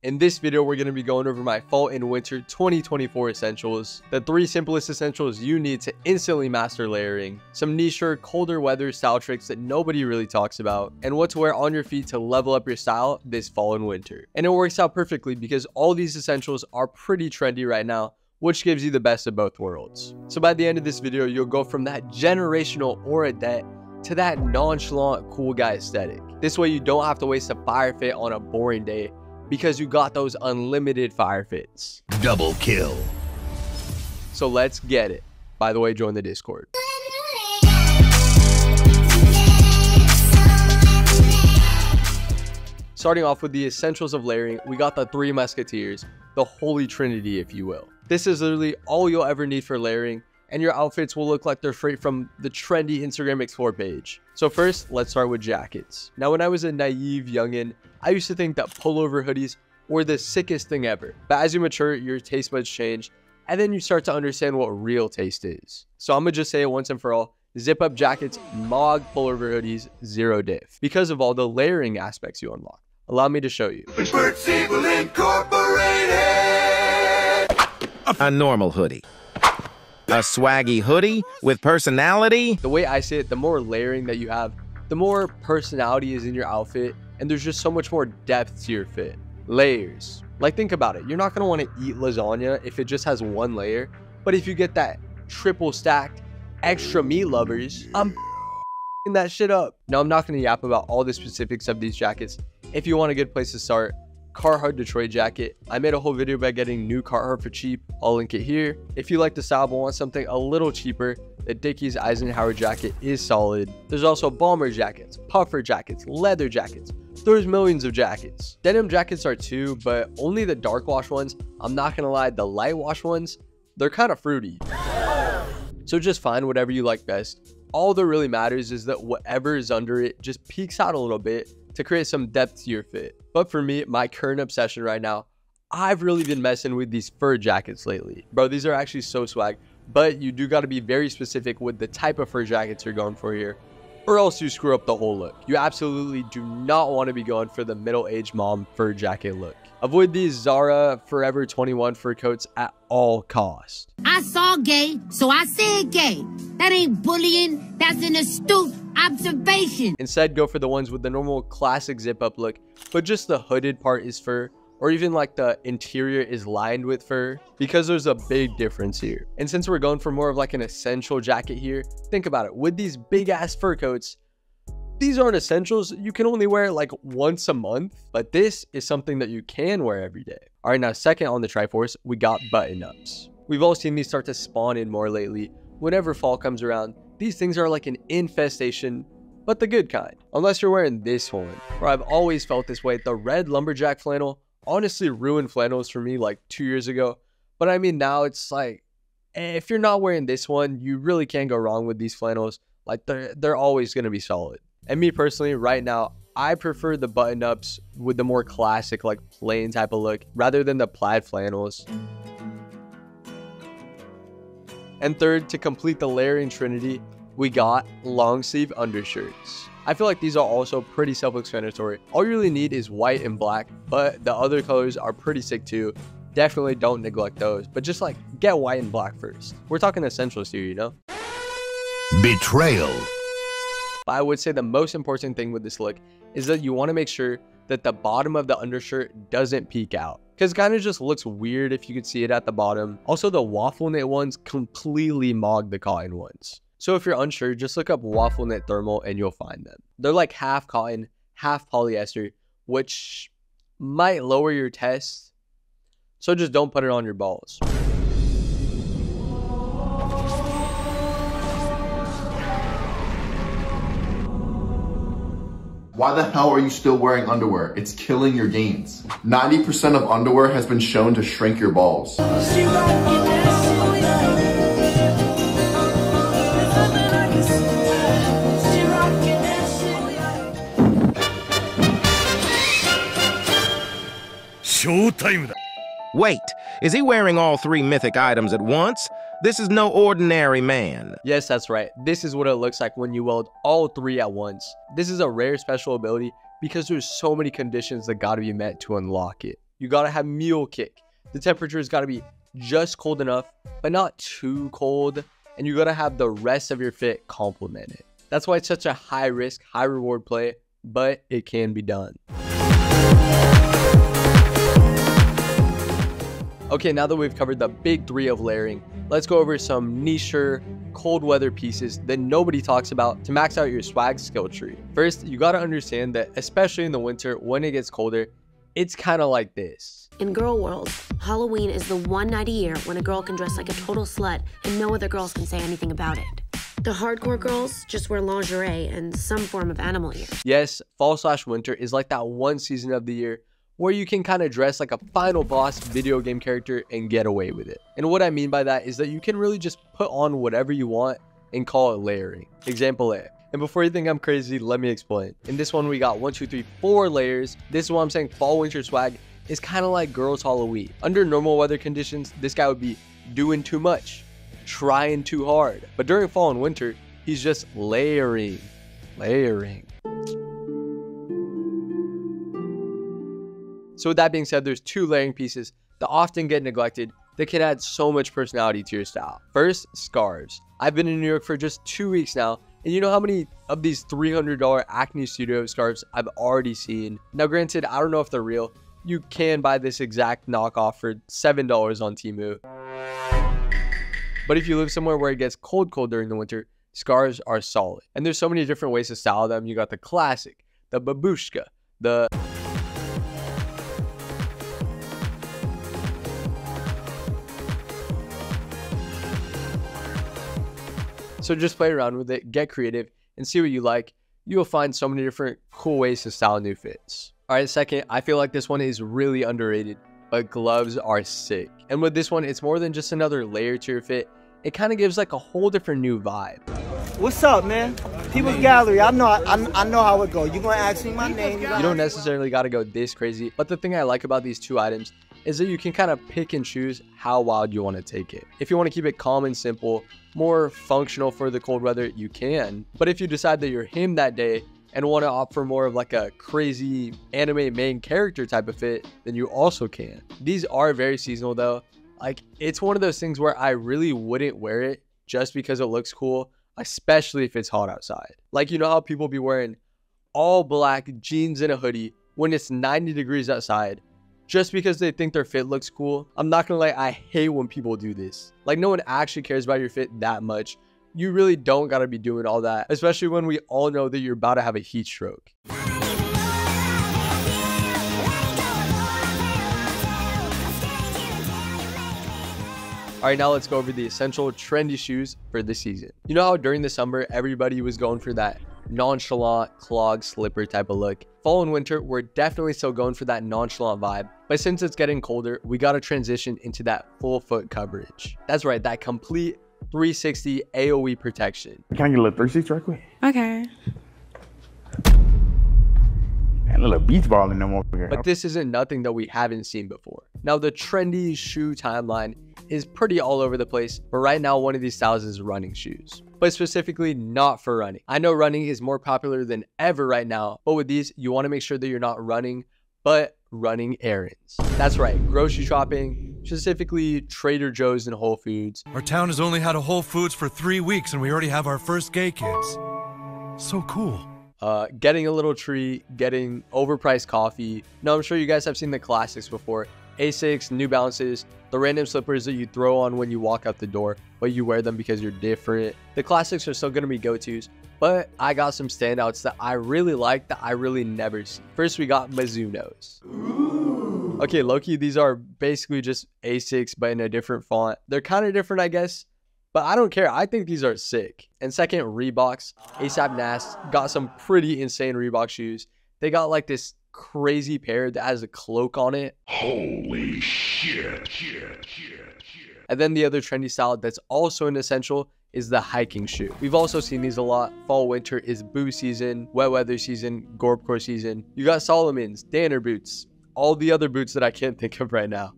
In this video, we're going to be going over my fall and winter 2024 essentials, the 3 simplest essentials you need to instantly master layering, some niche colder weather style tricks that nobody really talks about, and what to wear on your feet to level up your style this fall and winter. And it works out perfectly because all these essentials are pretty trendy right now, which gives you the best of both worlds. So by the end of this video, you'll go from that generational aura debt to that nonchalant cool guy aesthetic. This way you don't have to waste a fire fit on a boring day, because you got those unlimited fire fits. Double kill. So let's get it. By the way, join the Discord. Starting off with the essentials of layering, we got the 3 musketeers, the holy trinity if you will. This is literally all you'll ever need for layering, and your outfits will look like they're straight from the trendy Instagram Explore page. So first, let's start with jackets. Now when I was a naive youngin', I used to think that pullover hoodies were the sickest thing ever. But as you mature, your taste buds change, and then you start to understand what real taste is. So I'm gonna just say it once and for all, zip up jackets, mog pullover hoodies, 0 diff. Because of all the layering aspects you unlock. Allow me to show you. A normal hoodie. A swaggy hoodie with personality. The way I see it, the more layering that you have, the more personality is in your outfit, and there's just so much more depth to your fit. Layers. Like, think about it. You're not going to want to eat lasagna if it just has 1 layer, but if you get that triple stacked extra meat lovers, I'm that shit up. Now, I'm not going to yap about all the specifics of these jackets. If you want a good place to start, Carhartt Detroit jacket. I made a whole video about getting new Carhartt for cheap. I'll link it here. If you like the style but want something a little cheaper, the Dickies Eisenhower jacket is solid. There's also bomber jackets, puffer jackets, leather jackets. There's millions of jackets. Denim jackets are too, but only the dark wash ones. I'm not gonna lie, the light wash ones, they're kind of fruity. So just find whatever you like best. All that really matters is that whatever is under it just peeks out a little bit to create some depth to your fit. But for me, my current obsession right now, I've really been messing with these fur jackets lately. Bro, these are actually so swag, but you do got to be very specific with the type of fur jackets you're going for here, or else you screw up the whole look. You absolutely do not want to be going for the middle-aged mom fur jacket look. Avoid these Zara Forever 21 fur coats at all costs. I saw gay, so I said gay. That ain't bullying, that's an astute observation. Instead, go for the ones with the normal classic zip-up look, but just the hooded part is fur, or even like the interior is lined with fur, because there's a big difference here. And since we're going for more of like an essential jacket here, think about it. With these big-ass fur coats, these aren't essentials. You can only wear it like once a month, but this is something that you can wear every day. All right, now second on the Triforce, we got button-ups. We've all seen these start to spawn in more lately. Whenever fall comes around, these things are like an infestation, but the good kind. Unless you're wearing this one, where I've always felt this way. The red lumberjack flannel honestly ruined flannels for me like 2 years ago. But I mean, now it's like, if you're not wearing this one, you really can't go wrong with these flannels. Like they're always going to be solid. And me personally, right now, I prefer the button-ups with the more classic, like plain type of look, rather than the plaid flannels. And third, to complete the layering trinity, we got long sleeve undershirts. I feel like these are also pretty self-explanatory. All you really need is white and black, but the other colors are pretty sick too. Definitely don't neglect those, but just like get white and black first. We're talking essentials here, you know? Betrayal. But I would say the most important thing with this look is that you want to make sure that the bottom of the undershirt doesn't peek out, because it kind of just looks weird if you could see it at the bottom. Also, the waffle knit ones completely mog the cotton ones. So if you're unsure, just look up waffle knit thermal and you'll find them. They're like half cotton, half polyester, which might lower your test. So just don't put it on your balls. Why the hell are you still wearing underwear? It's killing your gains. 90% of underwear has been shown to shrink your balls. Showtime. Wait, is he wearing all 3 mythic items at once? This is no ordinary man. Yes, that's right. This is what it looks like when you weld all three at once. This is a rare special ability because there's so many conditions that gotta be met to unlock it. You gotta have mule kick. The temperature's gotta be just cold enough, but not too cold. And you gotta have the rest of your fit complement it. That's why it's such a high risk, high reward play, but it can be done. Okay, now that we've covered the big three of layering, let's go over some nicher, cold weather pieces that nobody talks about to max out your swag skill tree. First, you gotta understand that especially in the winter, when it gets colder, it's kind of like this. In girl world, Halloween is the one night a year when a girl can dress like a total slut and no other girls can say anything about it. The hardcore girls just wear lingerie and some form of animal ear. Yes, fall/winter is like that one season of the year where you can kind of dress like a final boss video game character and get away with it. And what I mean by that is that you can really just put on whatever you want and call it layering. Example A. And before you think I'm crazy, let me explain. In this one, we got 1, 2, 3, 4 layers. This is why I'm saying fall/winter swag is kind of like girls' Halloween. Under normal weather conditions, this guy would be doing too much, trying too hard. But during fall and winter, he's just layering. So with that being said, there's two layering pieces that often get neglected that can add so much personality to your style. First, scarves. I've been in New York for just 2 weeks now, and you know how many of these $300 Acne Studio scarves I've already seen. Now granted, I don't know if they're real. You can buy this exact knockoff for $7 on Temu. But if you live somewhere where it gets cold during the winter, scarves are solid. And there's so many different ways to style them. You got the classic, the babushka, the... So just play around with it, get creative, and see what you like. You'll find so many different cool ways to style new fits. Alright, second, I feel like this one is really underrated, but gloves are sick. And with this one, it's more than just another layer to your fit. It kind of gives like a whole different new vibe. What's up, man? People's Gallery. I know how it goes. You're gonna ask me my name. You don't necessarily got to go this crazy, but the thing I like about these two items is that you can kind of pick and choose how wild you want to take it. If you want to keep it calm and simple, more functional for the cold weather, you can. But if you decide that you're him that day and want to opt for more of like a crazy anime main character type of fit, then you also can. These are very seasonal though. Like, it's one of those things where I really wouldn't wear it just because it looks cool, especially if it's hot outside. Like, you know how people be wearing all black jeans and a hoodie when it's 90 degrees outside just because they think their fit looks cool? I'm not gonna lie, I hate when people do this. Like, no one actually cares about your fit that much. You really don't gotta be doing all that, especially when we all know that you're about to have a heat stroke. All right, now let's go over the essential trendy shoes for this season. You know how during the summer, everybody was going for that nonchalant clog slipper type of look? Fall and winter, we're definitely still going for that nonchalant vibe. But since it's getting colder, we got to transition into that full foot coverage. That's right, that complete 360 AOE protection. Can I get a little 360 right quick? Okay. And a little beach ball in them over here. But this isn't nothing that we haven't seen before. Now, the trendy shoe timeline is pretty all over the place, but right now one of these styles is running shoes, but specifically not for running. I know running is more popular than ever right now, but with these, you want to make sure that you're not running, but running errands. That's right, grocery shopping, specifically Trader Joe's and Whole Foods. Our town has only had a Whole Foods for 3 weeks and we already have our first gay kids. So cool. Getting a little treat, getting overpriced coffee. Now, I'm sure you guys have seen the classics before. Asics, New Balances, the random slippers that you throw on when you walk out the door, but you wear them because you're different. The classics are still going to be go-tos, but I got some standouts that I really like that I really never see. First, we got Mizunos. Okay, low-key, these are basically just Asics, but in a different font. They're kind of different, I guess, but I don't care. I think these are sick. And second, Reeboks. ASAP Nast got some pretty insane Reebok shoes. They got like this crazy pair that has a cloak on it. Holy shit. And then the other trendy style that's also an essential is the hiking shoe. We've also seen these a lot. Fall, winter is boo season, wet weather season, Gorpcore season. You got Solomon's, Danner boots, all the other boots that I can't think of right now.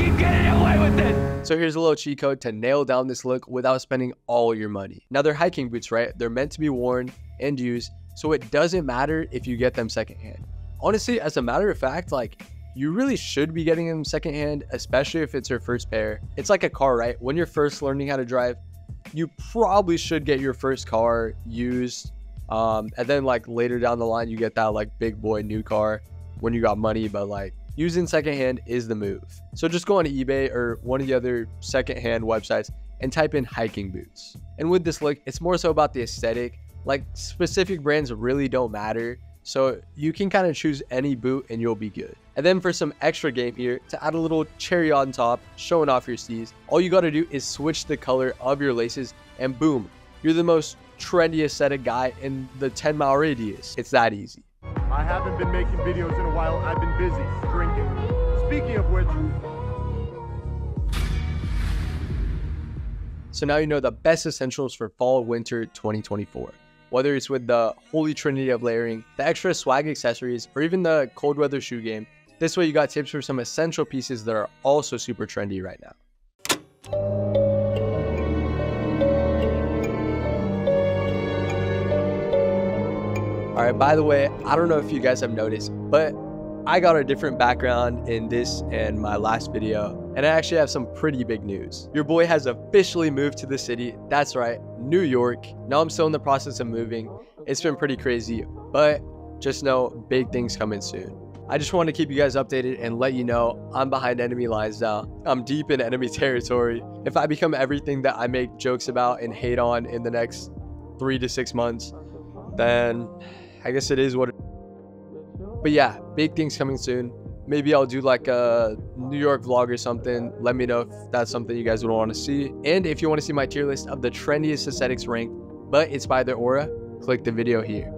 keep getting away with it. So here's a little cheat code to nail down this look without spending all your money. Now they're hiking boots, right? They're meant to be worn and used, so it doesn't matter if you get them secondhand. Honestly, as a matter of fact, like, you really should be getting them secondhand, especially if it's your first pair. It's like a car, right? When you're first learning how to drive, you probably should get your first car used, and then like later down the line you get that like big boy new car when you got money. But like, using secondhand is the move. So just go on eBay or one of the other secondhand websites and type in hiking boots. And with this look, it's more so about the aesthetic. Like, specific brands really don't matter, so you can kind of choose any boot and you'll be good. And then for some extra game here, to add a little cherry on top, showing off your steez, all you got to do is switch the color of your laces and boom, you're the most trendy aesthetic guy in the 10-mile radius. It's that easy. I haven't been making videos in a while. I've been busy drinking. Speaking of which... So now you know the best essentials for fall/winter 2024. Whether it's with the holy trinity of layering, the extra swag accessories, or even the cold weather shoe game, this way you got tips for some essential pieces that are also super trendy right now. Alright, by the way, I don't know if you guys have noticed, but I got a different background in this and my last video, and I actually have some pretty big news. Your boy has officially moved to the city. That's right, New York. Now I'm still in the process of moving. It's been pretty crazy, but just know big things coming soon. I just want to keep you guys updated and let you know I'm behind enemy lines now. I'm deep in enemy territory. If I become everything that I make jokes about and hate on in the next 3 to 6 months, then I guess it is what it is. But yeah, big things coming soon. Maybe I'll do like a New York vlog or something. Let me know if that's something you guys would want to see. And if you want to see my tier list of the trendiest aesthetics ranked, but it's by their aura, click the video here.